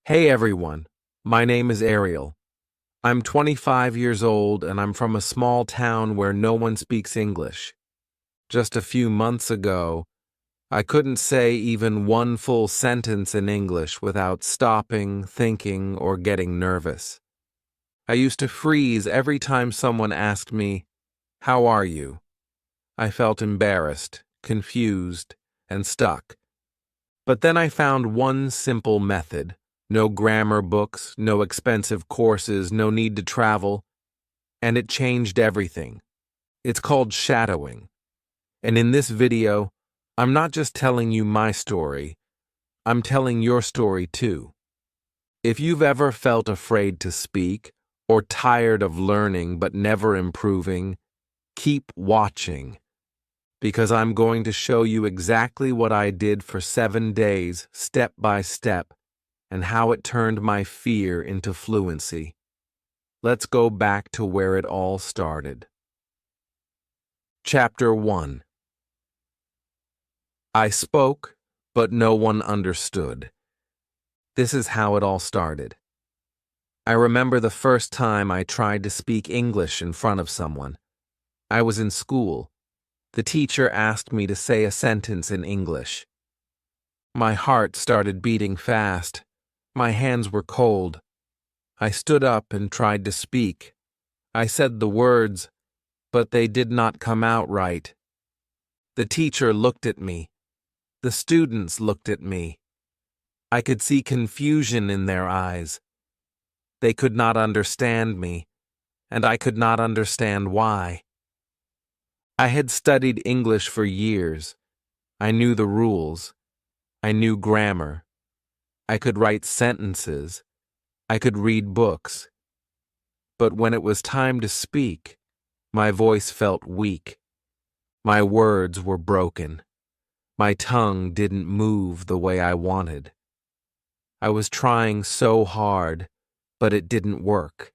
Hey everyone, my name is Ariel. I'm 25 years old and I'm from a small town where no one speaks English. Just a few months ago, I couldn't say even one full sentence in English without stopping, thinking, or getting nervous. I used to freeze every time someone asked me, "How are you?" I felt embarrassed, confused, and stuck. But then I found one simple method. No grammar books, no expensive courses, no need to travel, and it changed everything. It's called shadowing. And in this video, I'm not just telling you my story, I'm telling your story too. If you've ever felt afraid to speak, or tired of learning but never improving, keep watching, because I'm going to show you exactly what I did for 7 days, step by step, and how it turned my fear into fluency. Let's go back to where it all started. Chapter 1. I spoke, but no one understood. This is how it all started. I remember the first time I tried to speak English in front of someone. I was in school. The teacher asked me to say a sentence in English. My heart started beating fast. My hands were cold. I stood up and tried to speak. I said the words, but they did not come out right. The teacher looked at me. The students looked at me. I could see confusion in their eyes. They could not understand me, and I could not understand why. I had studied English for years. I knew the rules. I knew grammar. I could write sentences. I could read books. But when it was time to speak, my voice felt weak. My words were broken. My tongue didn't move the way I wanted. I was trying so hard, but it didn't work.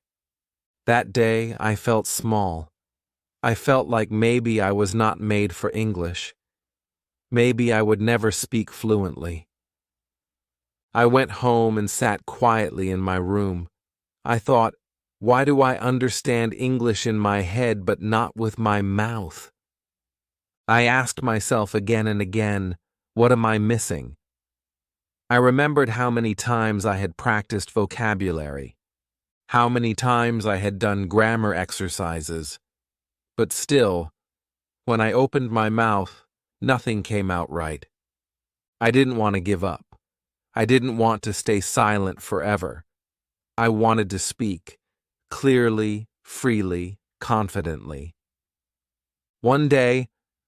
That day, I felt small. I felt like maybe I was not made for English. Maybe I would never speak fluently. I went home and sat quietly in my room. I thought, why do I understand English in my head but not with my mouth? I asked myself again and again, what am I missing? I remembered how many times I had practiced vocabulary, how many times I had done grammar exercises, but still, when I opened my mouth, nothing came out right. I didn't want to give up. I didn't want to stay silent forever. I wanted to speak, clearly, freely, confidently. One day,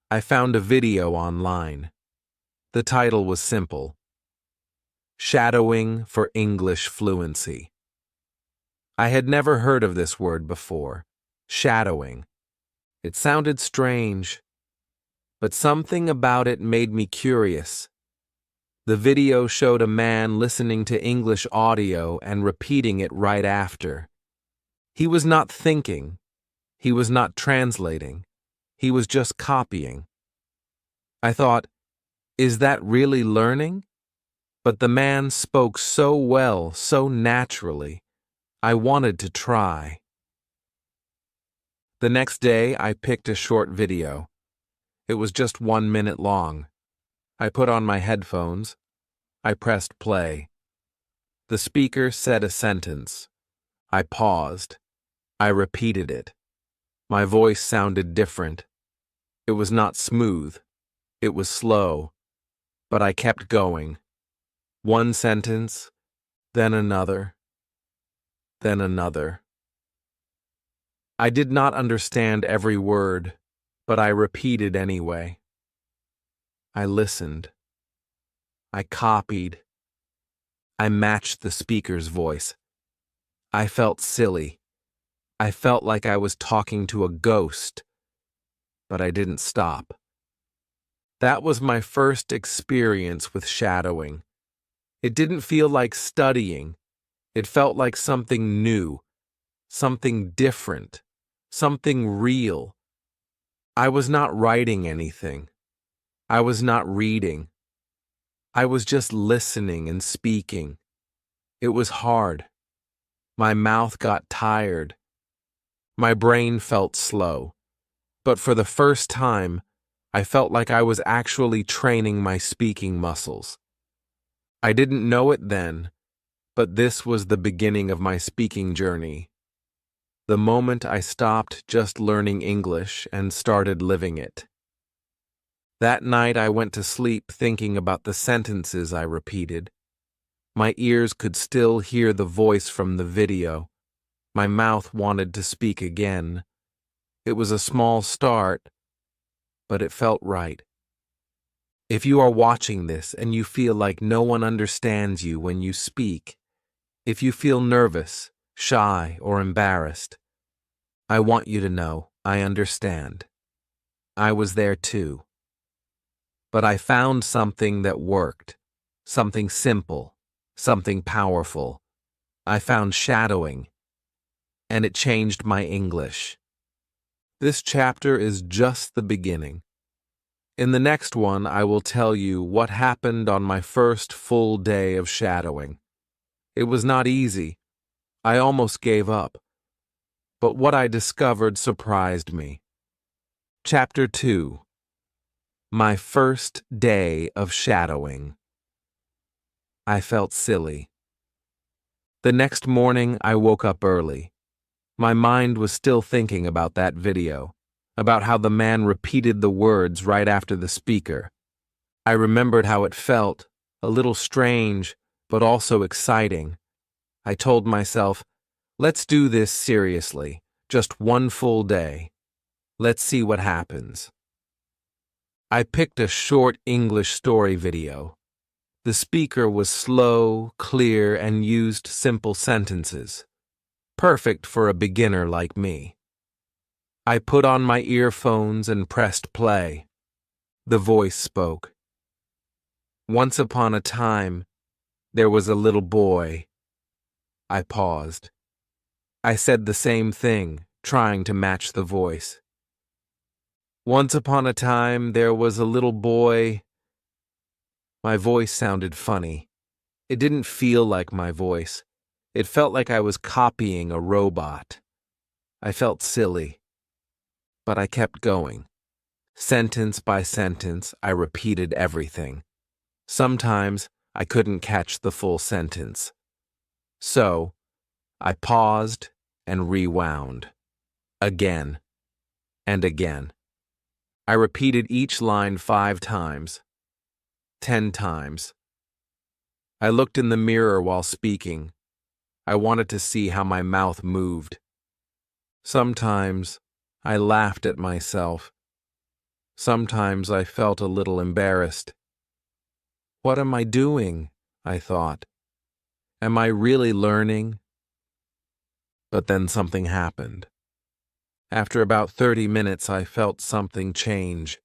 I found a video online. The title was simple: Shadowing for English Fluency. I had never heard of this word before, shadowing. It sounded strange, but something about it made me curious. The video showed a man listening to English audio and repeating it right after. He was not thinking. He was not translating. He was just copying. I thought, is that really learning? But the man spoke so well, so naturally. I wanted to try. The next day, I picked a short video. It was just 1 minute long. I put on my headphones. I pressed play. The speaker said a sentence. I paused. I repeated it. My voice sounded different. It was not smooth. It was slow. But I kept going. One sentence, then another, then another. I did not understand every word, but I repeated anyway. I listened. I copied. I matched the speaker's voice. I felt silly. I felt like I was talking to a ghost, but I didn't stop. That was my first experience with shadowing. It didn't feel like studying. It felt like something new, something different, something real. I was not writing anything. I was not reading. I was just listening and speaking. It was hard. My mouth got tired. My brain felt slow. But for the first time, I felt like I was actually training my speaking muscles. I didn't know it then, but this was the beginning of my speaking journey. The moment I stopped just learning English and started living it. That night I went to sleep thinking about the sentences I repeated. My ears could still hear the voice from the video. My mouth wanted to speak again. It was a small start, but it felt right. If you are watching this and you feel like no one understands you when you speak, if you feel nervous, shy, or embarrassed, I want you to know I understand. I was there too. But I found something that worked, something simple, something powerful. I found shadowing, and it changed my English. This chapter is just the beginning. In the next one, I will tell you what happened on my first full day of shadowing. It was not easy. I almost gave up. But what I discovered surprised me. Chapter 2. My first day of shadowing. I felt silly. The next morning, I woke up early. My mind was still thinking about that video, about how the man repeated the words right after the speaker. I remembered how it felt, a little strange, but also exciting. I told myself, let's do this seriously, just one full day. Let's see what happens. I picked a short English story video. The speaker was slow, clear, and used simple sentences. Perfect for a beginner like me. I put on my earphones and pressed play. The voice spoke. Once upon a time, there was a little boy. I paused. I said the same thing, trying to match the voice. Once upon a time, there was a little boy. My voice sounded funny. It didn't feel like my voice. It felt like I was copying a robot. I felt silly. But I kept going. Sentence by sentence, I repeated everything. Sometimes I couldn't catch the full sentence. So, I paused and rewound. Again and again. I repeated each line 5 times, 10 times. I looked in the mirror while speaking. I wanted to see how my mouth moved. Sometimes I laughed at myself. Sometimes I felt a little embarrassed. What am I doing? I thought. Am I really learning? But then something happened. After about 30 minutes, I felt something change.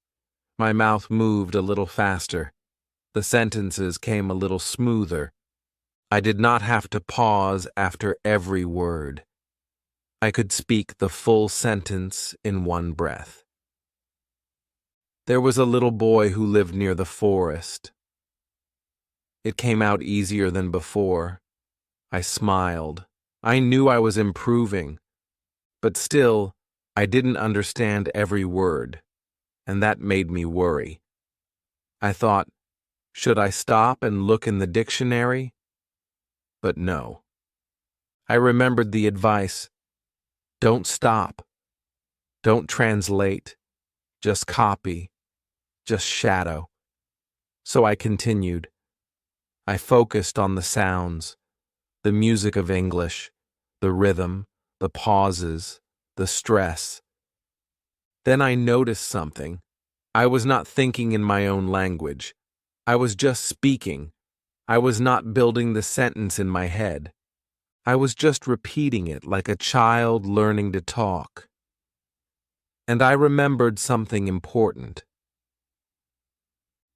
My mouth moved a little faster. The sentences came a little smoother. I did not have to pause after every word. I could speak the full sentence in one breath. There was a little boy who lived near the forest. It came out easier than before. I smiled. I knew I was improving. But still, I didn't understand every word, and that made me worry. I thought, should I stop and look in the dictionary? But no. I remembered the advice, don't stop, don't translate, just copy, just shadow. So I continued. I focused on the sounds, the music of English, the rhythm, the pauses, the stress. Then I noticed something. I was not thinking in my own language. I was just speaking. I was not building the sentence in my head. I was just repeating it like a child learning to talk. And I remembered something important.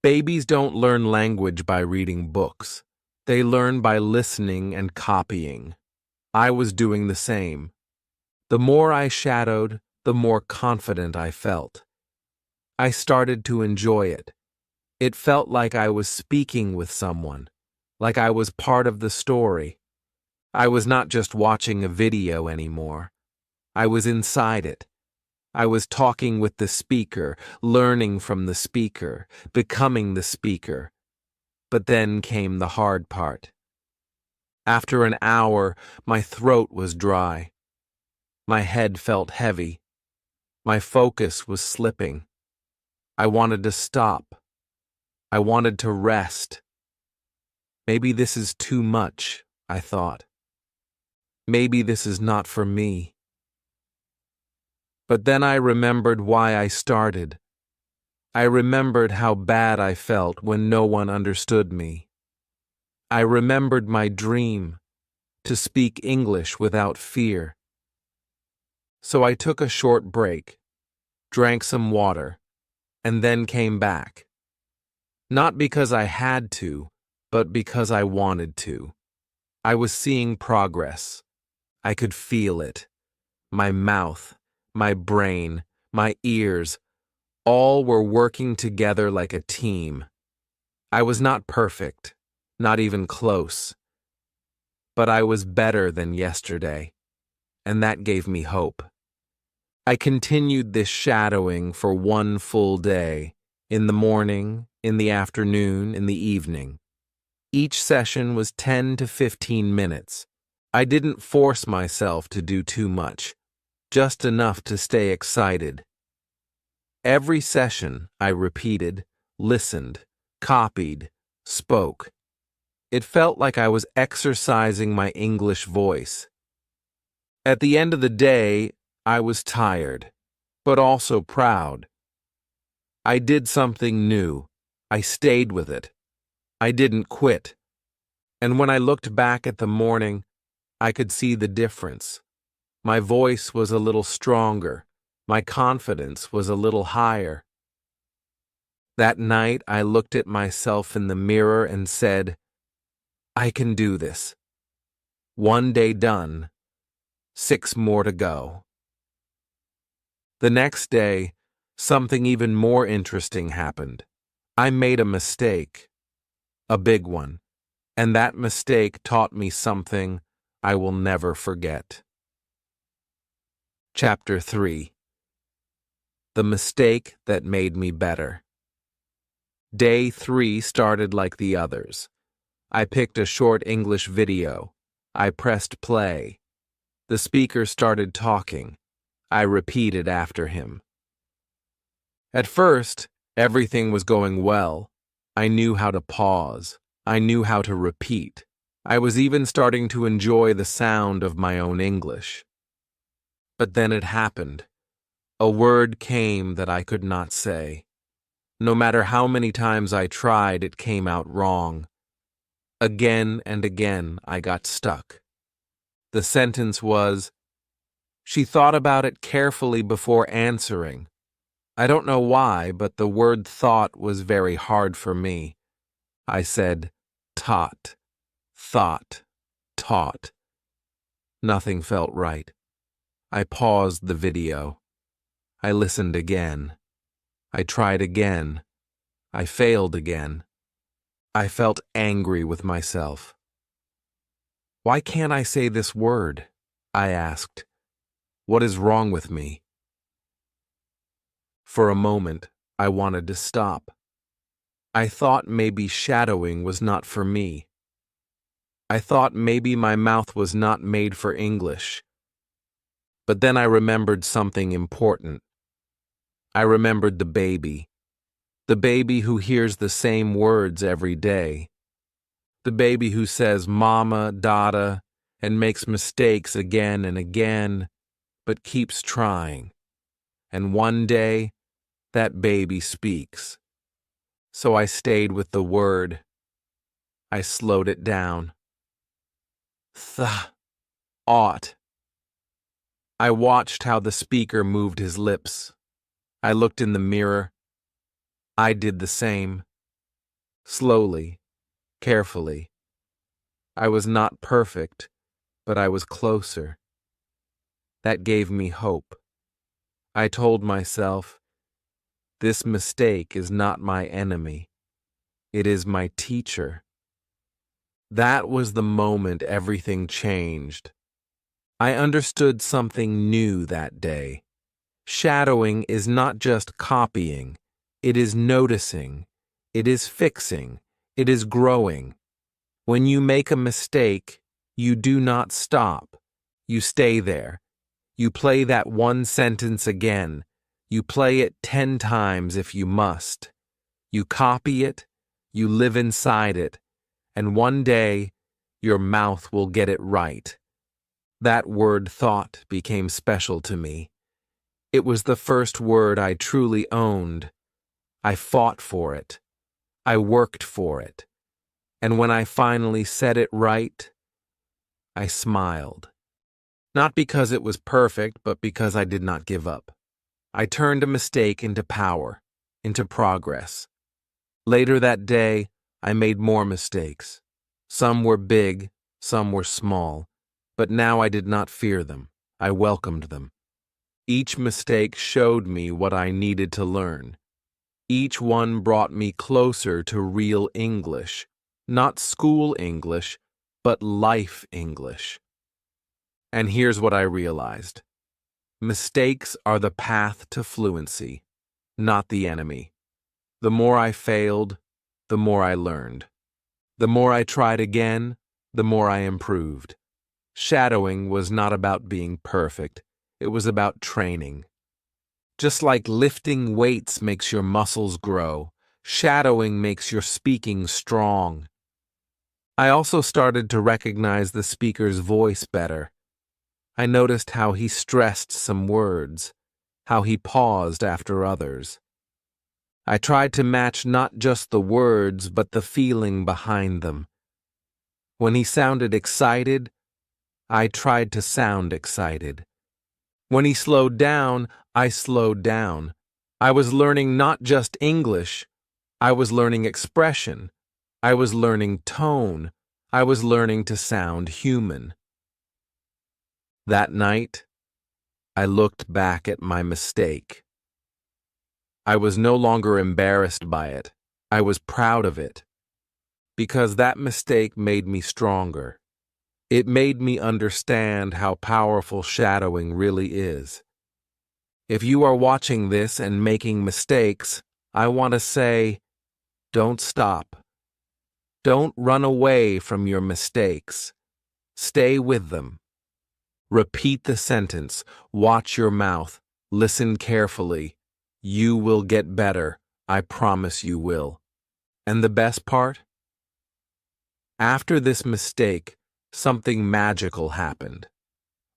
Babies don't learn language by reading books. They learn by listening and copying. I was doing the same. The more I shadowed, the more confident I felt. I started to enjoy it. It felt like I was speaking with someone, like I was part of the story. I was not just watching a video anymore. I was inside it. I was talking with the speaker, learning from the speaker, becoming the speaker. But then came the hard part. After an hour, my throat was dry. My head felt heavy. My focus was slipping. I wanted to stop. I wanted to rest. Maybe this is too much, I thought. Maybe this is not for me. But then I remembered why I started. I remembered how bad I felt when no one understood me. I remembered my dream, to speak English without fear. So I took a short break, drank some water, and then came back. Not because I had to, but because I wanted to. I was seeing progress. I could feel it. My mouth, my brain, my ears, all were working together like a team. I was not perfect, not even close. But I was better than yesterday, and that gave me hope. I continued this shadowing for one full day, in the morning, in the afternoon, in the evening. Each session was 10 to 15 minutes. I didn't force myself to do too much, just enough to stay excited. Every session, I repeated, listened, copied, spoke. It felt like I was exercising my English voice. At the end of the day, I was tired, but also proud. I did something new. I stayed with it. I didn't quit. And when I looked back at the morning, I could see the difference. My voice was a little stronger. My confidence was a little higher. That night, I looked at myself in the mirror and said, I can do this. One day done, 6 more to go. The next day, something even more interesting happened. I made a mistake, a big one, and that mistake taught me something I will never forget. Chapter 3. The Mistake That Made Me Better. Day 3 started like the others. I picked a short English video. I pressed play. The speaker started talking. I repeated after him. At first, everything was going well. I knew how to pause. I knew how to repeat. I was even starting to enjoy the sound of my own English. But then it happened. A word came that I could not say. No matter how many times I tried, it came out wrong. Again and again, I got stuck. The sentence was, she thought about it carefully before answering. I don't know why, but the word thought was very hard for me. I said, taught, thought, taught. Nothing felt right. I paused the video. I listened again. I tried again. I failed again. I felt angry with myself. Why can't I say this word? I asked. What is wrong with me? For a moment, I wanted to stop. I thought maybe shadowing was not for me. I thought maybe my mouth was not made for English. But then I remembered something important. I remembered the baby who hears the same words every day. The baby who says mama, dada, and makes mistakes again and again, but keeps trying. And one day, that baby speaks. So I stayed with the word. I slowed it down. Ought. I watched how the speaker moved his lips. I looked in the mirror. I did the same. Slowly, carefully. I was not perfect, but I was closer. That gave me hope. I told myself, this mistake is not my enemy. It is my teacher. That was the moment everything changed. I understood something new that day. Shadowing is not just copying, it is noticing, it is fixing, it is growing. When you make a mistake, you do not stop. You stay there. You play that one sentence again. You play it 10 times if you must. You copy it, you live inside it, and one day, your mouth will get it right. That word thought became special to me. It was the first word I truly owned. I fought for it. I worked for it. And when I finally said it right, I smiled. Not because it was perfect, but because I did not give up. I turned a mistake into power, into progress. Later that day, I made more mistakes. Some were big, some were small, but now I did not fear them. I welcomed them. Each mistake showed me what I needed to learn. Each one brought me closer to real English, not school English, but life English. And here's what I realized. Mistakes are the path to fluency, not the enemy. The more I failed, the more I learned. The more I tried again, the more I improved. Shadowing was not about being perfect. It was about training. Just like lifting weights makes your muscles grow, shadowing makes your speaking strong. I also started to recognize the speaker's voice better. I noticed how he stressed some words, how he paused after others. I tried to match not just the words, but the feeling behind them. When he sounded excited, I tried to sound excited. When he slowed down, I slowed down. I was learning not just English, I was learning expression. I was learning tone. I was learning to sound human. That night, I looked back at my mistake. I was no longer embarrassed by it. I was proud of it. Because that mistake made me stronger. It made me understand how powerful shadowing really is. If you are watching this and making mistakes, I want to say, don't stop. Don't run away from your mistakes. Stay with them. Repeat the sentence. Watch your mouth. Listen carefully. You will get better. I promise you will. And the best part? After this mistake, something magical happened.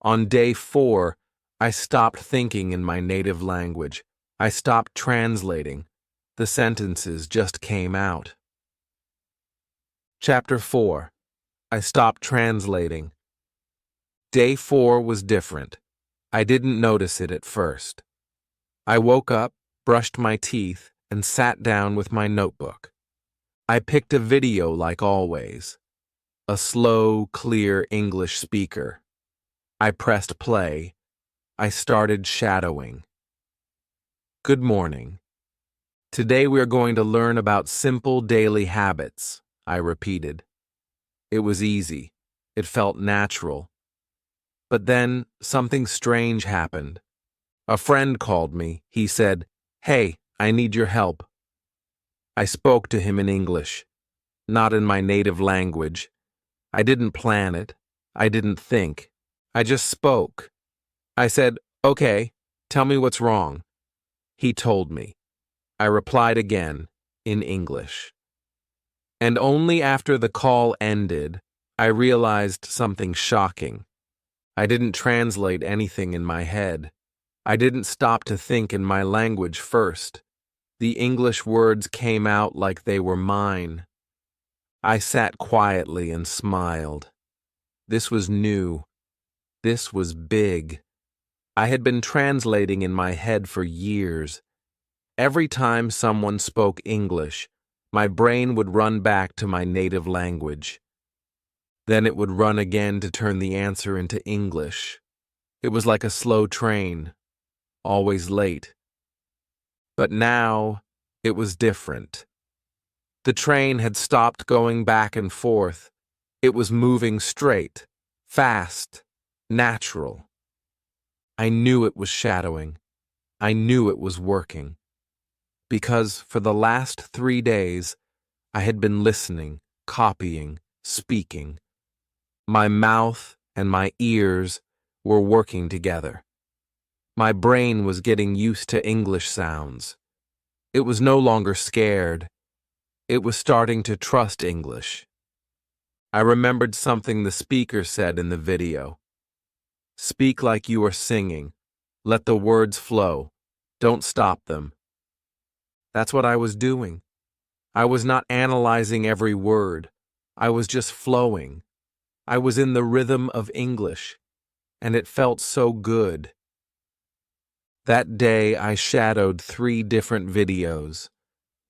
On day 4, I stopped thinking in my native language. I stopped translating. The sentences just came out. Chapter 4. I stopped translating. Day 4 was different. I didn't notice it at first. I woke up, brushed my teeth, and sat down with my notebook. I picked a video like always. A slow, clear English speaker. I pressed play. I started shadowing. Good morning. Today we are going to learn about simple daily habits, I repeated. It was easy. It felt natural. But then something strange happened. A friend called me. He said, "Hey, I need your help." I spoke to him in English, not in my native language. I didn't plan it. I didn't think. I just spoke. I said, "Okay, tell me what's wrong." He told me. I replied again, in English. And only after the call ended, I realized something shocking. I didn't translate anything in my head. I didn't stop to think in my language first. The English words came out like they were mine. I sat quietly and smiled. This was new. This was big. I had been translating in my head for years. Every time someone spoke English, my brain would run back to my native language. Then it would run again to turn the answer into English. It was like a slow train, always late. But now, it was different. The train had stopped going back and forth. It was moving straight, fast, natural. I knew it was shadowing. I knew it was working. Because for the last 3 days, I had been listening, copying, speaking. My mouth and my ears were working together. My brain was getting used to English sounds. It was no longer scared. It was starting to trust English. I remembered something the speaker said in the video. Speak like you are singing. Let the words flow. Don't stop them. That's what I was doing. I was not analyzing every word. I was just flowing. I was in the rhythm of English, and it felt so good. That day, I shadowed 3 different videos.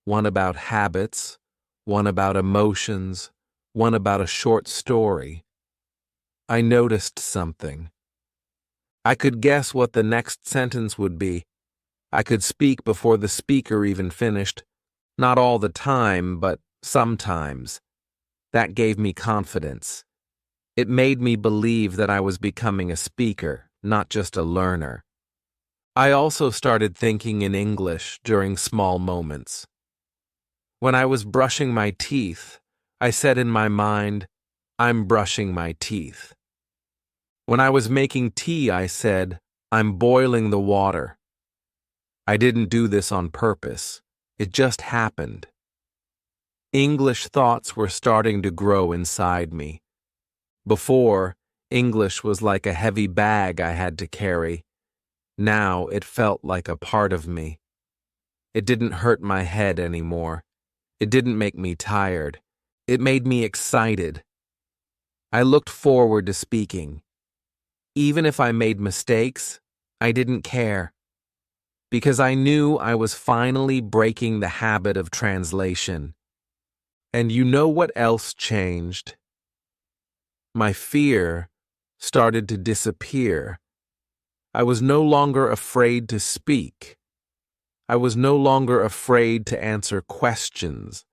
One about habits, one about emotions, one about a short story. I noticed something. I could guess what the next sentence would be. I could speak before the speaker even finished. Not all the time, but sometimes. That gave me confidence. It made me believe that I was becoming a speaker, not just a learner. I also started thinking in English during small moments. When I was brushing my teeth, I said in my mind, I'm brushing my teeth. When I was making tea, I said, I'm boiling the water. I didn't do this on purpose. It just happened. English thoughts were starting to grow inside me. Before, English was like a heavy bag I had to carry. Now it felt like a part of me. It didn't hurt my head anymore. It didn't make me tired. It made me excited. I looked forward to speaking. Even if I made mistakes, I didn't care. Because I knew I was finally breaking the habit of translation. And you know what else changed? My fear started to disappear. I was no longer afraid to speak. I was no longer afraid to answer questions.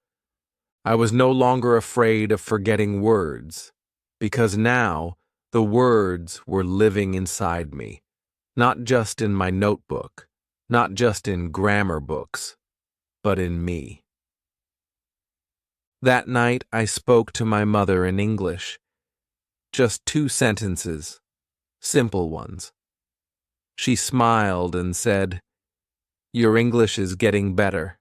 I was no longer afraid of forgetting words, because now the words were living inside me, not just in my notebook, not just in grammar books, but in me. That night I spoke to my mother in English. Just 2 sentences, simple ones. She smiled and said, Your English is getting better.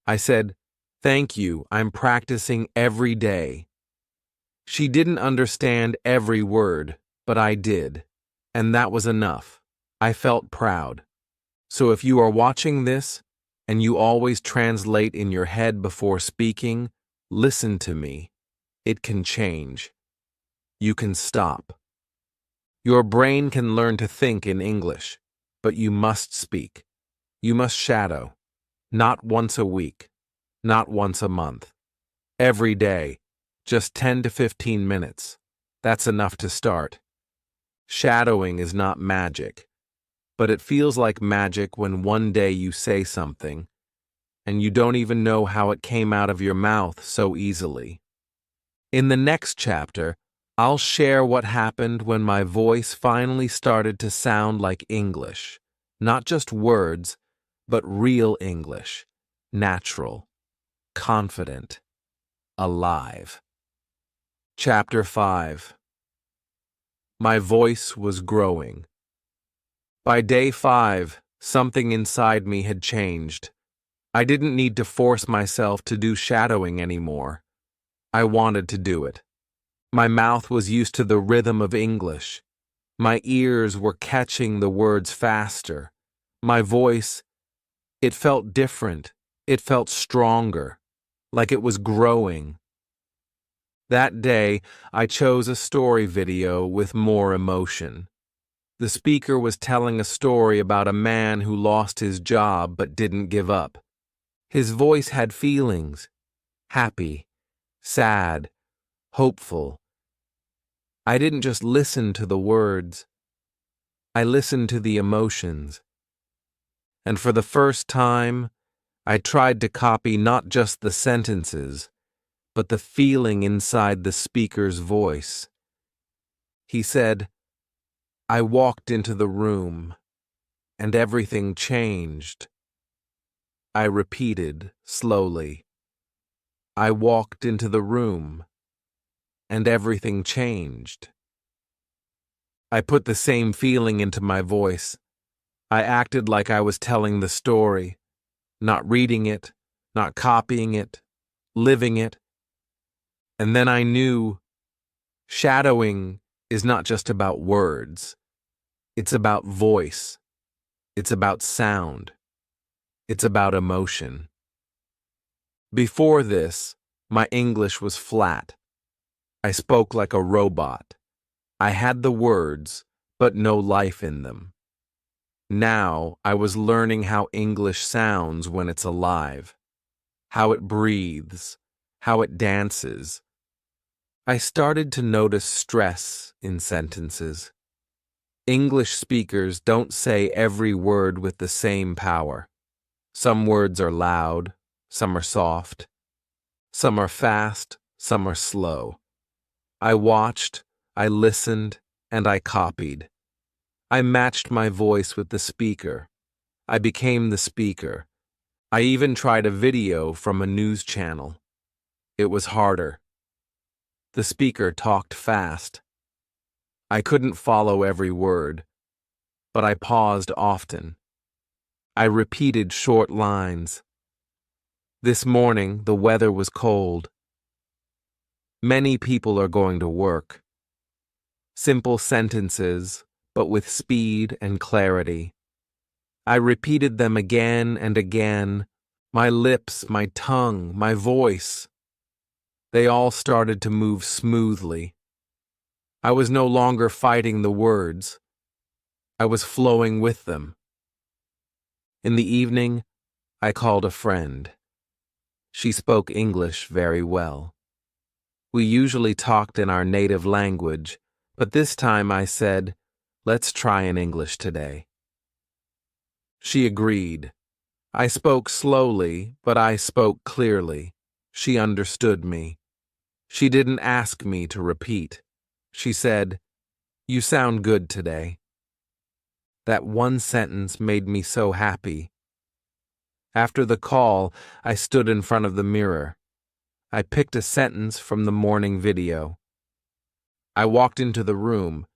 I said, Thank you, I'm practicing every day. She didn't understand every word, but I did, and that was enough. I felt proud. So if you are watching this, and you always translate in your head before speaking, listen to me. It can change. You can stop. Your brain can learn to think in English, but you must speak. You must shadow. Not once a week. Not once a month. Every day. Just 10 to 15 minutes. That's enough to start. Shadowing is not magic, but it feels like magic when one day you say something, and you don't even know how it came out of your mouth so easily. In the next chapter, I'll share what happened when my voice finally started to sound like English. Not just words, but real English. Natural. Confident. Alive. Chapter 5. My voice was growing. By day 5, something inside me had changed. I didn't need to force myself to do shadowing anymore. I wanted to do it. My mouth was used to the rhythm of English. My ears were catching the words faster. My voice, it felt different. It felt stronger, like it was growing. That day, I chose a story video with more emotion. The speaker was telling a story about a man who lost his job but didn't give up. His voice had feelings: happy, sad, hopeful. I didn't just listen to the words. I listened to the emotions. And for the first time, I tried to copy not just the sentences, but the feeling inside the speaker's voice. He said, "I walked into the room, and everything changed." I repeated slowly, "I walked into the room, and everything changed." I put the same feeling into my voice. I acted like I was telling the story, not reading it, not copying it, living it. And then I knew shadowing is not just about words. It's about voice. It's about sound. It's about emotion. Before this, my English was flat. I spoke like a robot. I had the words, but no life in them. Now I was learning how English sounds when it's alive, how it breathes, how it dances. I started to notice stress in sentences. English speakers don't say every word with the same power. Some words are loud, some are soft, some are fast, some are slow. I watched, I listened, and I copied. I matched my voice with the speaker. I became the speaker. I even tried a video from a news channel. It was harder. The speaker talked fast. I couldn't follow every word, but I paused often. I repeated short lines. This morning, the weather was cold. Many people are going to work. Simple sentences, but with speed and clarity. I repeated them again and again, my lips, my tongue, my voice. They all started to move smoothly. I was no longer fighting the words. I was flowing with them. In the evening, I called a friend. She spoke English very well. We usually talked in our native language, but this time I said, "Let's try in English today." She agreed. I spoke slowly, but I spoke clearly. She understood me. She didn't ask me to repeat. She said, "You sound good today." That one sentence made me so happy. After the call, I stood in front of the mirror. I picked a sentence from the morning video. I walked into the room,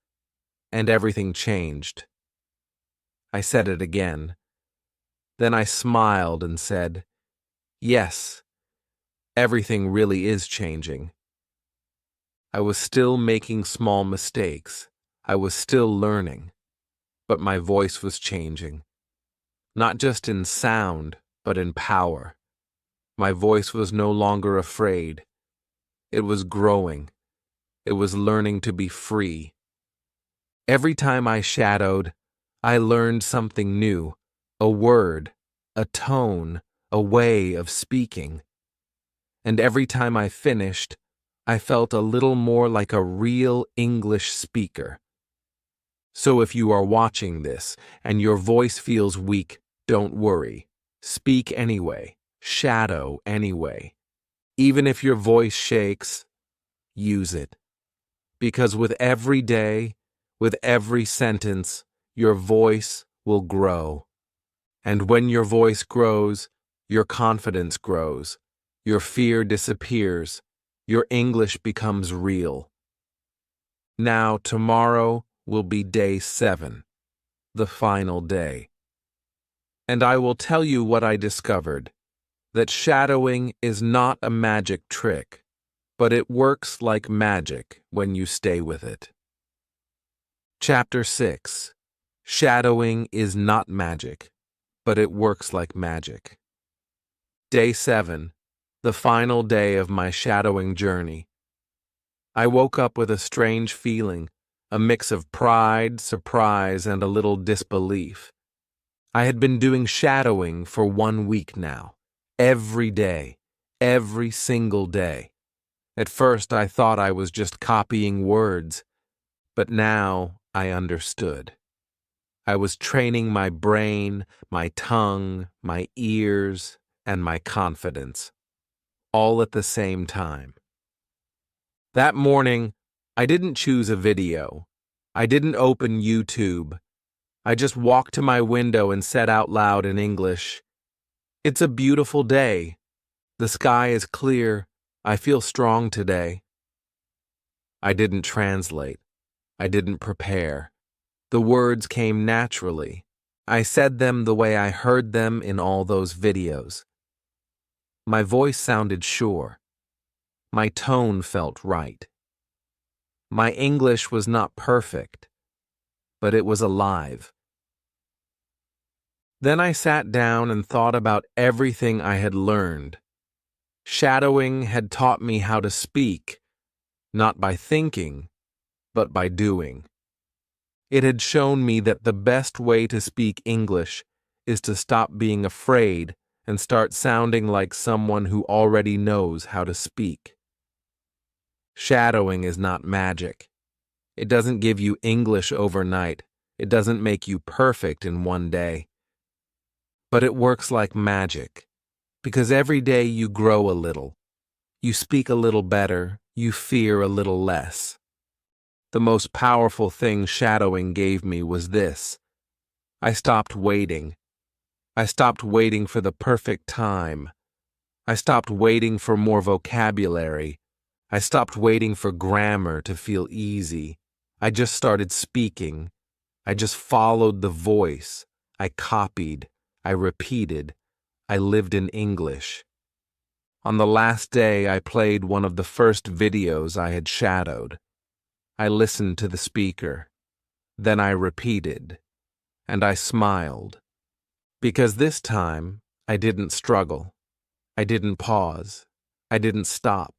and everything changed. I said it again. Then I smiled and said, "Yes, everything really is changing." I was still making small mistakes. I was still learning. But my voice was changing. Not just in sound, but in power. My voice was no longer afraid. It was growing. It was learning to be free. Every time I shadowed, I learned something new, a word, a tone, a way of speaking. And every time I finished, I felt a little more like a real English speaker. So if you are watching this and your voice feels weak, don't worry. Speak anyway. Shadow anyway. Even if your voice shakes, use it. Because with every day, with every sentence, your voice will grow. And when your voice grows, your confidence grows. Your fear disappears. Your English becomes real. Now, tomorrow will be day 7, the final day. And I will tell you what I discovered, that shadowing is not a magic trick, but it works like magic when you stay with it. Chapter 6. Shadowing is not magic, but it works like magic. Day 7. The final day of my shadowing journey. I woke up with a strange feeling, a mix of pride, surprise, and a little disbelief. I had been doing shadowing for 1 week now, every day, every single day. At first I thought I was just copying words, but now I understood. I was training my brain, my tongue, my ears, and my confidence. all at the same time. That morning, I didn't choose a video. I didn't open YouTube. I just walked to my window and said out loud in English, "It's a beautiful day. The sky is clear. I feel strong today." I didn't translate. I didn't prepare. The words came naturally. I said them the way I heard them in all those videos. My voice sounded sure. My tone felt right. My English was not perfect, but it was alive. Then I sat down and thought about everything I had learned. Shadowing had taught me how to speak, not by thinking, but by doing. It had shown me that the best way to speak English is to stop being afraid and start sounding like someone who already knows how to speak. Shadowing is not magic. It doesn't give you English overnight. It doesn't make you perfect in one day. But it works like magic, because every day you grow a little. You speak a little better. You fear a little less. The most powerful thing shadowing gave me was this. I stopped waiting. I stopped waiting for the perfect time. I stopped waiting for more vocabulary. I stopped waiting for grammar to feel easy. I just started speaking. I just followed the voice. I copied. I repeated. I lived in English. On the last day, I played one of the first videos I had shadowed. I listened to the speaker. Then I repeated. And I smiled. Because this time, I didn't struggle. I didn't pause. I didn't stop.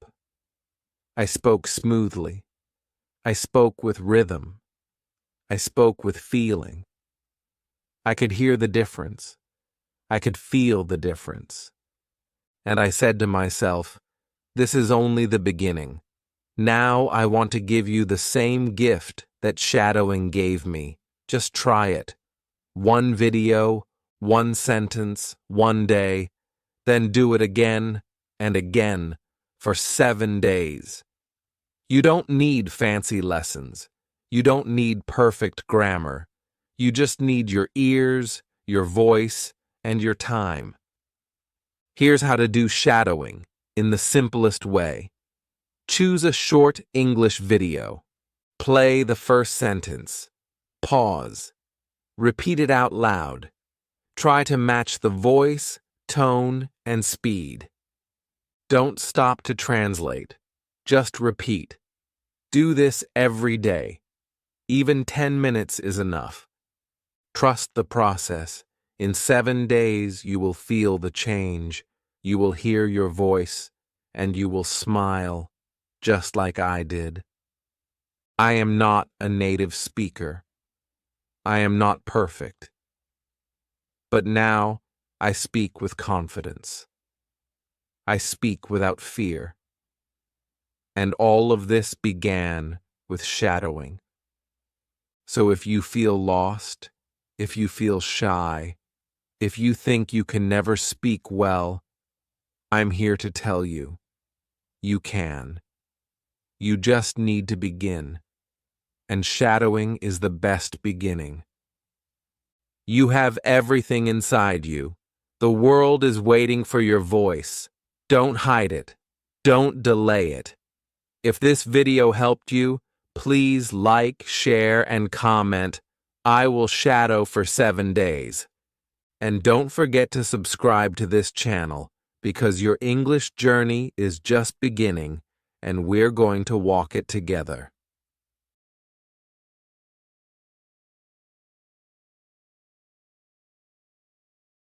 I spoke smoothly. I spoke with rhythm. I spoke with feeling. I could hear the difference. I could feel the difference. And I said to myself, this is only the beginning. Now I want to give you the same gift that shadowing gave me. Just try it. One video, one sentence, one day, then do it again and again for 7 days. You don't need fancy lessons. You don't need perfect grammar. You just need your ears, your voice, and your time. Here's how to do shadowing in the simplest way. Choose a short English video. Play the first sentence. Pause. Repeat it out loud. Try to match the voice, tone, and speed. Don't stop to translate. Just repeat. Do this every day. Even 10 minutes is enough. Trust the process. In 7 days, you will feel the change. You will hear your voice, and you will smile, just like I did. I am not a native speaker. I am not perfect. But now, I speak with confidence. I speak without fear. And all of this began with shadowing. So if you feel lost, if you feel shy, if you think you can never speak well, I'm here to tell you, you can. You just need to begin. And shadowing is the best beginning. You have everything inside you. The world is waiting for your voice. Don't hide it. Don't delay it. If this video helped you, please like, share, and comment. I will shadow for 7 days. And don't forget to subscribe to this channel, because your English journey is just beginning, and we're going to walk it together.